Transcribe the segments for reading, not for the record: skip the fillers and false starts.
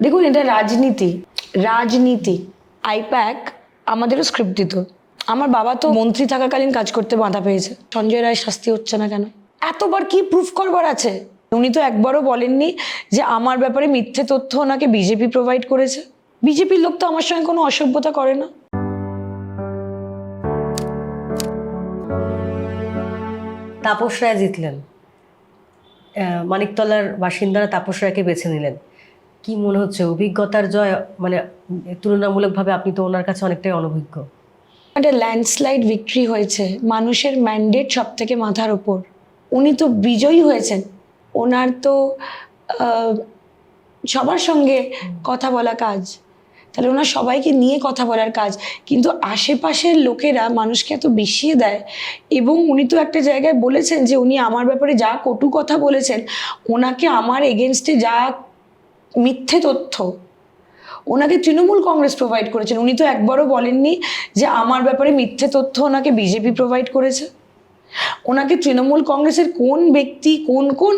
দেখুন, এটা রাজনীতি। রাজনীতি আইপ্যাক আমাদেরও স্ক্রিপ্ট দিত। আমার বাবা তো মন্ত্রী থাকাকালীন কাজ করতে বাধা পেয়েছে। সঞ্জয় রায় শাস্তি হচ্ছে না কেন? এতবার কি প্রুফ করবার আছে? উনি তো একবারও বলেননি যে আমার ব্যাপারে মিথ্যে তথ্য ওনাকে বিজেপি প্রোভাইড করেছে। বিজেপির লোক তো আমার সঙ্গে কোনো অসভ্যতা করে না। তাপস রায় জিতলেন, মানিকতলার বাসিন্দারা তাপস রায়কে বেছে নিলেন। কি মনে হচ্ছে, অভিজ্ঞতার জয়? মানে তুলনামূলকভাবে আপনি তো ওনার কাছে অনেকটাই অনভিজ্ঞ। একটা ল্যান্ডস্লাইড ভিক্টরি হয়েছে, মানুষের ম্যান্ডেট সব থেকে মাথার ওপর। উনি তো বিজয়ী হয়েছেন। ওনার তো সবার সঙ্গে কথা বলা কাজ, তাহলে ওনার সবাইকে নিয়ে কথা বলার কাজ। কিন্তু আশেপাশের লোকেরা মানুষকে এত বিষিয়ে দেয়। এবং উনি তো একটা জায়গায় বলেছেন যে উনি আমার ব্যাপারে যা কটু কথা বলেছেন, ওনাকে আমার এগেনস্টে যা মিথ্যে তথ্য ওনাকে তৃণমূল কংগ্রেস প্রোভাইড করেছেন। উনি তো একবারও বলেননি যে আমার ব্যাপারে মিথ্যে তথ্য ওনাকে বিজেপি প্রোভাইড করেছে। ওনাকে তৃণমূল কংগ্রেসের কোন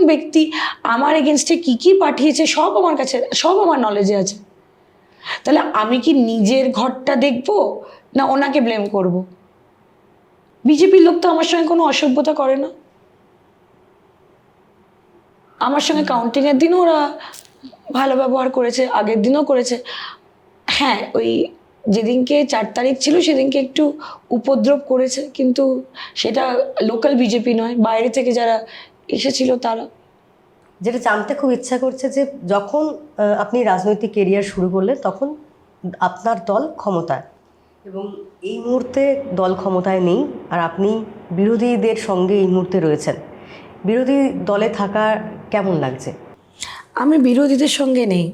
ব্যক্তি আমার এগেনস্টে কি পাঠিয়েছে সব আমার কাছে, সব আমার নলেজে আছে। তাহলে আমি কি নিজের ঘরটা দেখব না ওনাকে ব্লেম করব? বিজেপির লোক তো আমার সঙ্গে কোনো অসভ্যতা করে না। আমার সঙ্গে কাউন্টিংয়ের দিনও ওরা ভালো ব্যবহার করেছে, আগের দিনও করেছে। হ্যাঁ, ওই যেদিনকে 4 তারিখ ছিল সেদিনকে একটু উপদ্রব করেছে, কিন্তু সেটা লোকাল বিজেপি নয়, বাইরে থেকে যারা এসেছিল তারা। যেটা জানতে খুব ইচ্ছা করছে যে যখন আপনি রাজনৈতিক কেরিয়ার শুরু করলেন তখন আপনার দল ক্ষমতায়, এবং এই মুহূর্তে দল ক্ষমতায় নেই, আর আপনি বিরোধীদের সঙ্গে এই মুহূর্তে রয়েছেন। বিরোধী দলে থাকা কেমন লাগছে? আমি বিরোধীদের সঙ্গে নেই,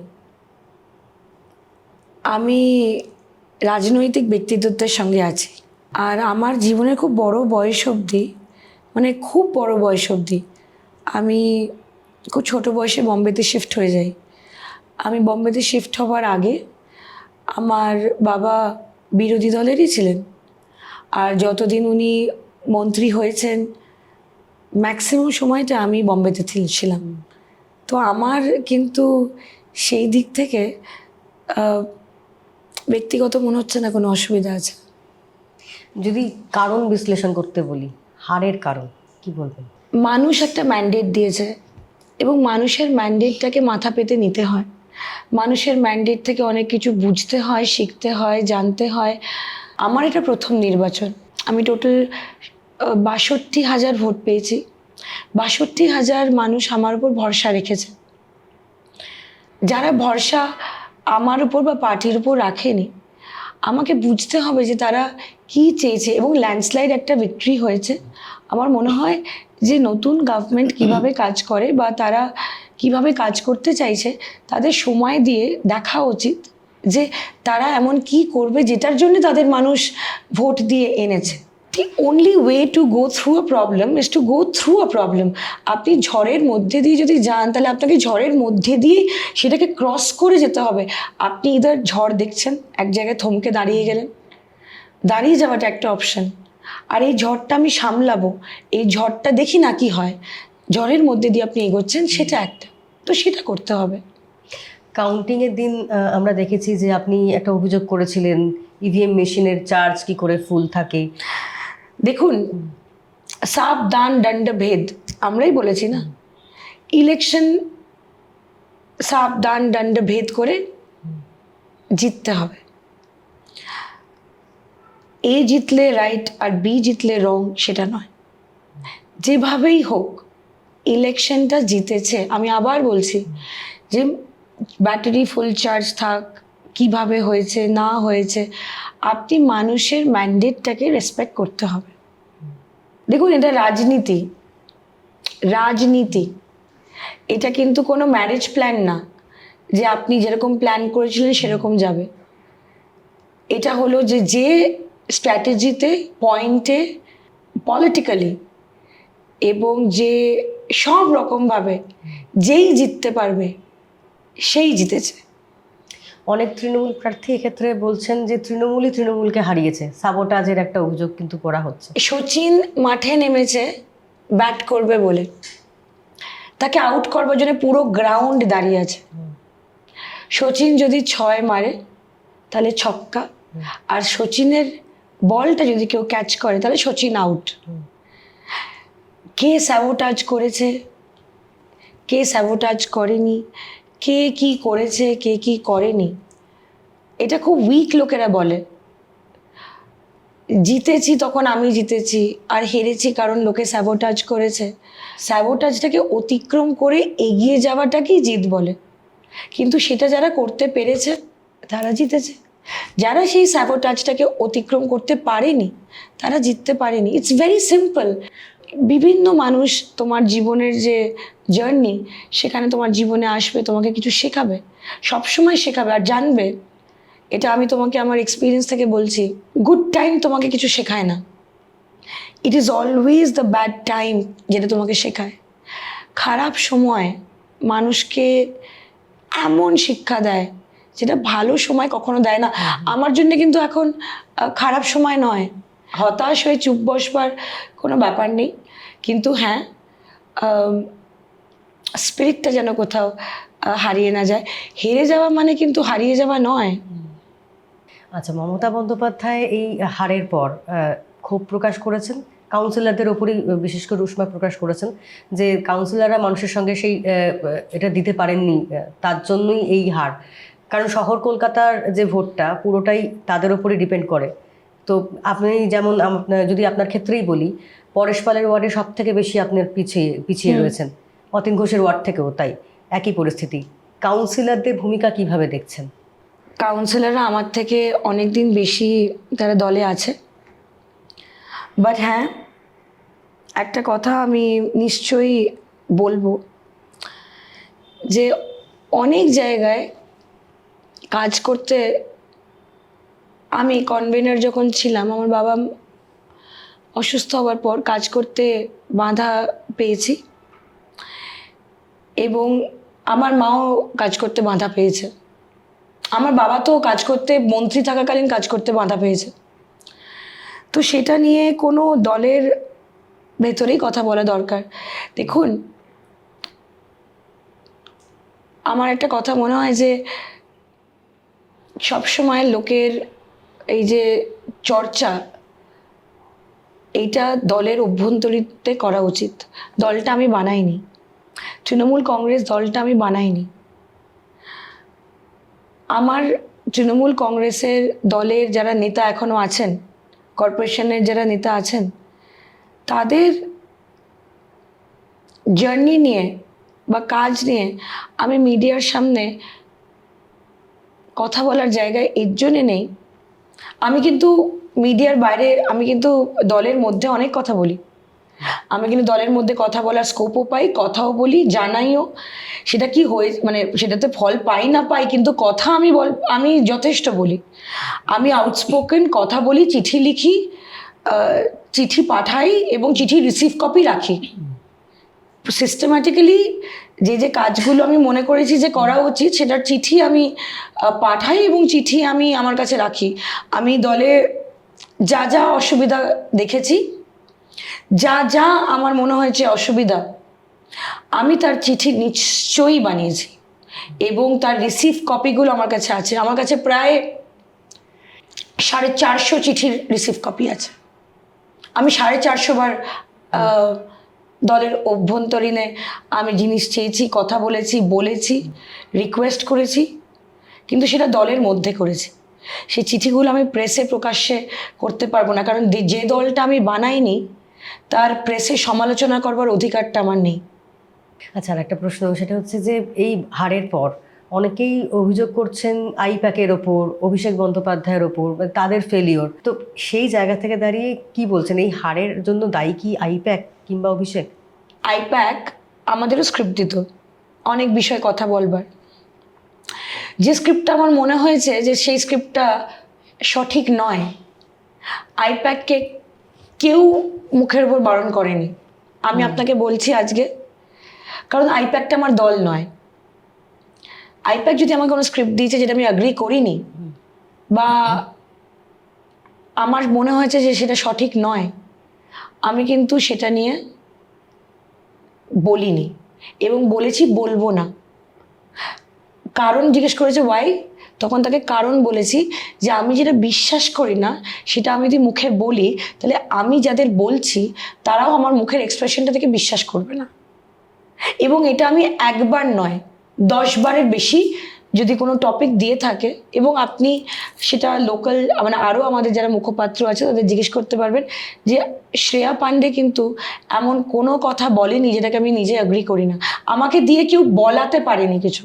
আমি রাজনৈতিক ব্যক্তিত্বের সঙ্গে আছি। আর আমার জীবনের খুব বড় বয়স অবধি, মানে খুব বড় বয়স অবধি আমি খুব ছোট বয়সে বম্বেতে শিফট হয়ে যাই। আমি বম্বেতে শিফট হওয়ার আগে আমার বাবা বিরোধী দলেরই ছিলেন। আর যতদিন উনি মন্ত্রী হয়েছেন ম্যাক্সিমাম সময়টা আমি বম্বেতে ছিলাম। তো আমার কিন্তু সেই দিক থেকে ব্যক্তিগত মনে হচ্ছে না কোনো অসুবিধা আছে। যদি কারণ বিশ্লেষণ করতে বলি, হারের কারণ কি বলবেন? মানুষ একটা ম্যান্ডেট দিয়েছে এবং মানুষের ম্যান্ডেটটাকে মাথা পেতে নিতে হয়। মানুষের ম্যান্ডেট থেকে অনেক কিছু বুঝতে হয়, শিখতে হয়, জানতে হয়। আমার এটা প্রথম নির্বাচন। আমি টোটাল 62,000 ভোট পেয়েছি। 62,000 মানুষ আমার উপর ভরসা রেখেছে। যারা ভরসা আমার উপর বা পার্টির উপর রাখেনি, আমাকে বুঝতে হবে যে তারা কি চেয়েছে। এবং ল্যান্ডস্লাইড একটা ভিক্টরি হয়েছে। আমার মনে হয় যে নতুন গভর্নমেন্ট কিভাবে কাজ করে বা তারা কিভাবে কাজ করতে চাইছে, তাদের সময় দিয়ে দেখা উচিত যে তারা এমন কি করবে যেটার জন্য তাদের মানুষ ভোট দিয়ে এনেছে। The only way to go through a problem is to go through a problem. আপনি ঝড়ের মধ্যে দিয়ে যদি যান তাহলে আপনাকে ঝড়ের মধ্যে দিয়ে সেটাকে ক্রস করে যেতে হবে। আপনি ইদার ঝড় দেখছেন, এক জায়গায় থমকে দাঁড়িয়ে গেলেন, দাঁড়িয়ে যাওয়াটা একটা অপশন। আর এই ঝড়টা আমি সামলাবো, এই ঝড়টা দেখি না কি হয়, ঝড়ের মধ্যে দিয়ে আপনি এগোচ্ছেন, সেটা একটা। তো সেটা করতে হবে। কাউন্টিংয়ের দিন আমরা দেখেছি যে আপনি একটা অভিযোগ করেছিলেন ইভিএম মেশিনের চার্জ কি করে ফুল থাকে। দেখুন, সাবধান দণ্ড ভেদ আমরাই বলেছি না, ইলেকশন সাবধান দণ্ড ভেদ করে জিততে হবে। এ জিতলে রাইট আর বি জিতলে রং সেটা নয়। যেভাবেই হোক ইলেকশনটা জিতেছে। আমি আবার বলছি যে ব্যাটারি ফুল চার্জ থাক, কিভাবে হয়েছে না হয়েছে, আপনি মানুষের ম্যান্ডেটটাকে রেসপেক্ট করতে হবে। দেখুন, এটা রাজনীতি। রাজনীতি এটা কিন্তু কোনো ম্যারেজ প্ল্যান না যে আপনি যেরকম প্ল্যান করেছিলেন সেরকম যাবে। এটা হলো যে যে স্ট্র্যাটেজিতে, পয়েন্টে, পলিটিক্যালি এবং যে সব রকমভাবে যেই জিততে পারবে সেই জিতেছে। অনেক তৃণমূল প্রার্থী এক্ষেত্রে বলছেন যে তৃণমূলকে হারিয়েছে, সাবোটাজের একটা অভিযোগ কিন্তু করা হচ্ছে। সচিন মাঠে নেমেছে ব্যাট করবে বলে, তাকে আউট করবার জন্য পুরো গ্রাউন্ড দাঁড়িয়ে আছে। সচিন যদি 6 মারে তাহলে ছক্কা, আর সচিনের বলটা যদি কেউ ক্যাচ করে তাহলে সচিন আউট। কে স্যাবোটাজ করেছে, কে স্যাবোটাজ করেনি, কে কি করেছে, কে কি করেনি, এটা খুব উইক লোকেরা বলে। জিতেছি তখন আমি জিতেছি, আর হেরেছি কারণ লোকে স্যাবোটাজ করেছে। স্যাবোটাজটাকে অতিক্রম করে এগিয়ে যাওয়াটাকেই জিত বলে, কিন্তু সেটা যারা করতে পেরেছে তারা জিতেছে। যারা সেই স্যাবোটাজটাকে অতিক্রম করতে পারেনি তারা জিততে পারেনি। It's very simple. বিভিন্ন মানুষ তোমার জীবনের যে জার্নি, সেখানে তোমার জীবনে আসবে, তোমাকে কিছু শেখাবে, সবসময় শেখাবে আর জানবে। এটা আমি তোমাকে আমার এক্সপিরিয়েন্স থেকে বলছি, গুড টাইম তোমাকে কিছু শেখায় না, it is always the bad time যেটা তোমাকে শেখায়। খারাপ সময় মানুষকে এমন শিক্ষা দেয় যেটা ভালো সময় কখনো দেয় না। আমার জন্য কিন্তু এখন খারাপ সময় নয়, হতাশ হয়ে চুপ বসবার কোনো ব্যাপার নেই, কিন্তু হ্যাঁ, স্পিরিটটা যেন কোথাও হারিয়ে না যায়। হেরে যাওয়া মানে কিন্তু হারিয়ে যাওয়া নয়। আচ্ছা, মমতা বন্দ্যোপাধ্যায় এই হারের পর ক্ষোভ প্রকাশ করেছেন কাউন্সিলরদের ওপরই, বিশেষ করে উষ্মা প্রকাশ করেছেন যে কাউন্সিলররা মানুষের সঙ্গে সেই এটা দিতে পারেননি, তার জন্যই এই হার। কারণ শহর কলকাতার যে ভোটটা পুরোটাই তাদের ওপরই ডিপেন্ড করে। তো আপনি যেমন যদি আপনার ক্ষেত্রেই বলি, পরেশ পালের ওয়ার্ডে সব থেকে বেশি আপনার পিছিয়ে পিছিয়ে রয়েছেন, অতীন ঘোষের ওয়ার্ড থেকেও তাই একই পরিস্থিতি। কাউন্সিলরদের ভূমিকা কিভাবে দেখছেন? কাউন্সিলররা আমার থেকে অনেক দিন বেশি তারা দলে আছে, বাট হ্যাঁ, একটা কথা আমি নিশ্চয়ই বলবো যে অনেক জায়গায় কাজ করতে, আমি কনভেনার যখন ছিলাম, আমার বাবা অসুস্থ হওয়ার পর কাজ করতে বাধা পেয়েছি, এবং আমার মাও কাজ করতে বাধা পেয়েছে। আমার বাবা তো কাজ করতে, মন্ত্রী থাকাকালীন কাজ করতে বাধা পেয়েছে। তো সেটা নিয়ে কোনো দলের ভেতরেই কথা বলা দরকার। দেখুন, আমার একটা কথা মনে হয় যে সবসময় লোকের এই যে চর্চা, এইটা দলের অভ্যন্তরীণতে করা উচিত। দলটা আমি বানাইনি, তৃণমূল কংগ্রেস দলটা আমি বানাইনি। আমার তৃণমূল কংগ্রেসের দলের যারা নেতা এখনও আছেন, কর্পোরেশনের যারা নেতা আছেন, তাদের জার্নি নিয়ে বা কাজ নিয়ে আমি মিডিয়ার সামনে কথা বলার জায়গায় এর জন্যে নেই। আমি কিন্তু মিডিয়ার বাইরে, আমি কিন্তু দলের মধ্যে অনেক কথা বলি। আমি কিন্তু দলের মধ্যে কথা বলার স্কোপও পাই, কথাও বলি, জানাইও। সেটা কি হয়ে, মানে সেটাতে ফল পাই না পাই, কিন্তু কথা আমি যথেষ্ট বলি। আমি আউটস্পোকেন কথা বলি, চিঠি লিখি, চিঠি পাঠাই এবং চিঠি রিসিভ কপি রাখি। সিস্টেম্যাটিক্যালি যে যে কাজগুলো আমি মনে করেছি যে করা উচিত, সেটার চিঠি আমি পাঠাই এবং চিঠি আমি আমার কাছে রাখি। আমি দলে যা যা অসুবিধা দেখেছি, যা যা আমার মনে হয়েছে অসুবিধা, আমি তার চিঠি নিশ্চয়ই বানিয়েছি এবং তার রিসিভ কপিগুলো আমার কাছে আছে। আমার কাছে প্রায় 450 চিঠির রিসিভ কপি আছে। আমি 450 বার দলের অভ্যন্তরীণে আমি জিনিস চেয়েছি, কথা বলেছি, রিকোয়েস্ট করেছি, কিন্তু সেটা দলের মধ্যে করেছি। সেই চিঠিগুলো আমি প্রেসে প্রকাশ্যে করতে পারবো না, কারণ যে দলটা আমি বানাইনি তার প্রেসে সমালোচনা করবার অধিকারটা আমার নেই। আচ্ছা, আর একটা প্রশ্ন, সেটা হচ্ছে যে এই হারের পর অনেকেই অভিযোগ করছেন আইপ্যাকের ওপর, অভিষেক বন্দ্যোপাধ্যায়ের ওপর, তাদের ফেলিওর। তো সেই জায়গা থেকে দাঁড়িয়ে কি বলছেন, এই হারের জন্য দায়ী কি আইপ্যাক কিংবা অভিষেক? আইপ্যাক আমাদেরও স্ক্রিপ্ট দিত অনেক বিষয়ে কথা বলবার। যে স্ক্রিপ্টটা আমার মনে হয়েছে যে সেই স্ক্রিপ্টটা সঠিক নয়, আইপ্যাককে কেউ মুখের উপর বারণ করেনি। আমি আপনাকে বলছি আজকে, কারণ আইপ্যাকটা আমার দল নয়। আইপ্যাক যদি আমার কোনো স্ক্রিপ্ট দিয়েছে যেটা আমি অ্যাগ্রি করিনি, বা আমার মনে হয়েছে যে সেটা সঠিক নয়, আমি কিন্তু সেটা নিয়ে বলিনি এবং বলেছি বলবো না। কারণ জিজ্ঞেস করেছে ওয়াই, তখন তাকে কারণ বলেছি যে আমি যেটা বিশ্বাস করি না সেটা আমি যদি মুখে বলি তাহলে আমি যাদের বলছি তারাও আমার মুখের এক্সপ্রেশনটা থেকে বিশ্বাস করবে না। এবং এটা আমি একবার নয় 10 বারের বেশি যদি কোনো টপিক দিয়ে থাকে, এবং আপনি সেটা লোকাল মানে আরও আমাদের যারা মুখপাত্র আছে তাদের জিজ্ঞেস করতে পারবেন যে শ্রেয়া পান্ডে কিন্তু এমন কোনো কথা বলেনি যেটাকে আমি নিজে অ্যাগ্রি করি না, আমাকে দিয়ে কেউ বলাতে পারেনি কিছু।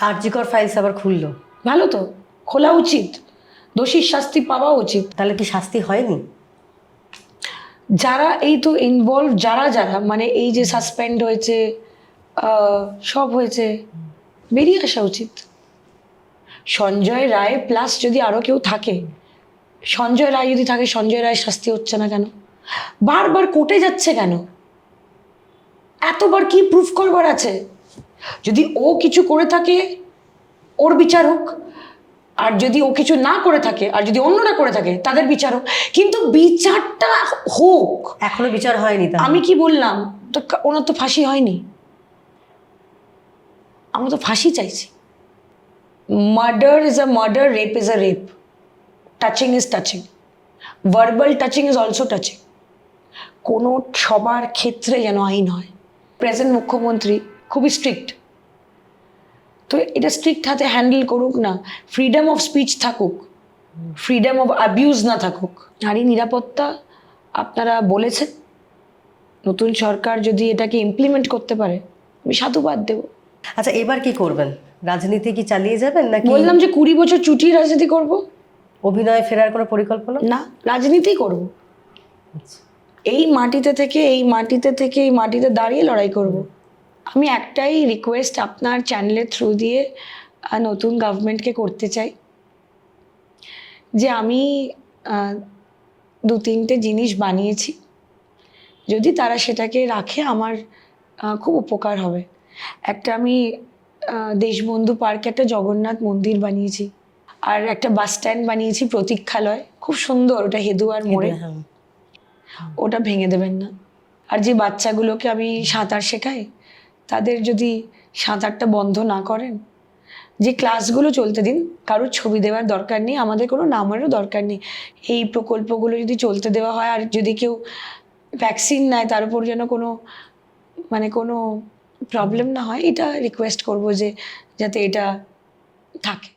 আরজিকর ফাইলস আবার খুললো, ভালো তো, খোলা উচিত, দোষীর শাস্তি পাওয়া উচিত। তাহলে কি শাস্তি হয়নি? যারা এই তো ইনভলভ, যারা যারা মানে এই যে সাসপেন্ড হয়েছে, সব হয়েছে, বেরিয়ে আসা উচিত। সঞ্জয় রায় প্লাস যদি আরও কেউ থাকে, সঞ্জয় রায় যদি থাকে, সঞ্জয় রায়ের শাস্তি হচ্ছে না কেন? বারবার কোর্টে যাচ্ছে কেন? এতবার কি প্রুফ করবার আছে? যদি ও কিছু করে থাকে ওর বিচার হোক, আর যদি ও কিছু না করে থাকে আর যদি অন্যরা করে থাকে তাদের বিচার হোক, কিন্তু বিচারটা হোক। এখনো বিচার হয়নি তা? আমি কি বললাম তো, ওনার তো ফাঁসি হয়নি, আমরা তো ফাঁসি চাইছি। Murder is a murder, rape is a rape, touching is touching, verbal touching is also touching. কোনো সবার ক্ষেত্রে যেন আইন হয়। প্রেজেন্ট মুখ্যমন্ত্রী খুবই স্ট্রিক্ট, তো এটা স্ট্রিক্ট হাতে হ্যান্ডেল করুক না, ফ্রিডম অফ স্পিচ থাকুক, ফ্রিডম অফ অ্যাবিউজ না থাকুক। নারী নিরাপত্তা আপনারা বলেছেন, নতুন সরকার যদি এটাকে ইমপ্লিমেন্ট করতে পারে আমি সাধুবাদ দেব। আচ্ছা, এবার কি করবেন? রাজনীতি কি চালিয়ে যাবেন নাকি বললাম যে 20 বছর চুটিয়ে রাজনীতি করব? অভিনয়ে ফেরার কোনো পরিকল্পনা? না, রাজনীতি করব। এই মাটিতে থেকে এই মাটিতে দাঁড়িয়ে লড়াই করব। আমি একটাই রিকোয়েস্ট আপনার চ্যানেলের থ্রু দিয়ে নতুন গভর্নমেন্টকে করতে চাই, যে আমি 2-3টে জিনিস বানিয়েছি, যদি তারা সেটাকে রাখে আমার খুব উপকার হবে। একটা আমি দেশবন্ধু পার্কে একটা জগন্নাথ মন্দির বানিয়েছি, আর একটা বাস স্ট্যান্ড বানিয়েছি প্রতীক্ষালয়, খুব সুন্দর, ওটা হেদুয়ার মোড়ে, হ্যাঁ। ওটা ভেঙে দেবেন না। আর যে বাচ্চাগুলোকে আমি সাঁতার শেখাই তাদের যদি সাঁতারটা বন্ধ না করেন, যে ক্লাসগুলো চলতে দিন, কারোর ছবি দেওয়ার দরকার নেই, আমাদের কোনো নামেরও দরকার নেই, এই প্রকল্পগুলো যদি চলতে দেওয়া হয়, আর যদি কেউ ভ্যাকসিন নেয় তার উপর যেন কোনো প্রবলেম না হয়, এটা রিকোয়েস্ট করব যে যাতে এটা থাকে।